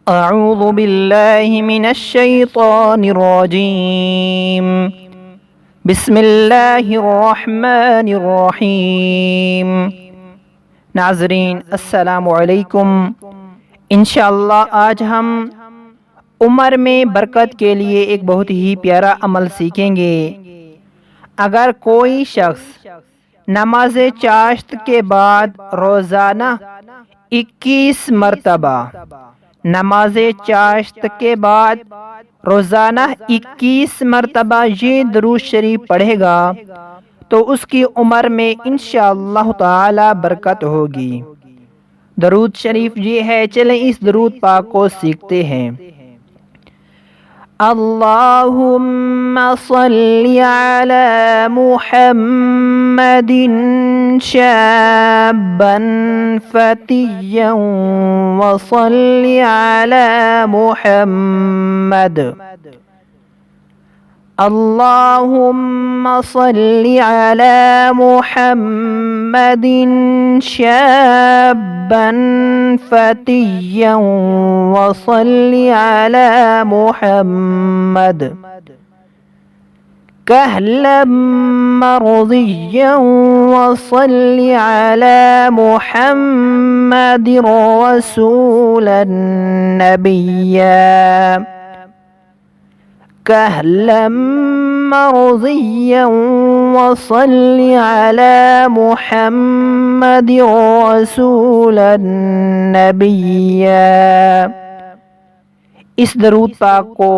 अऊज़ु बिल्लाहि मिनश्शैतानिर्रजीम। बिस्मिल्लाहिर्रहमानिर्रहीम। नाज़रीन अस्सलामु अलैकुम। इंशाअल्लाह आज हम उम्र में बरकत के लिए एक बहुत ही प्यारा अमल सीखेंगे। अगर कोई शख्स नमाज चाश्त के बाद रोज़ाना 21 मरतबा नमाज चाश्त के बाद रोज़ाना 21 मरतबा ये दुरूद शरीफ पढ़ेगा तो उसकी उम्र में इंशाअल्लाह ताला बरकत होगी। दरूद शरीफ ये है, चलें इस दरूद पाक को सीखते हैं। अल्लाहुम्मा सल्ली अला मुहम्मदिन शाब्बन फतिय्यन व सल्ली अला मुहम्मद। अल्लाहुम्मा सल्ली अला मुहम्मदिन शाब्बन फतिय्यन व सल्ली अला मुहम्मद कहलन मर्दिय्यन व सल्ली अला मुहम्मदिर रसूलन नबिय्या कहलन मर्दिय्यन व सल्ली अला मुहम्मदिर रसूलन नबिय्या। इस दरूद पाक को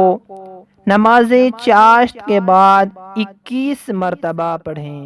नमाज चाश्त के बाद 21 मरतबा पढ़ें।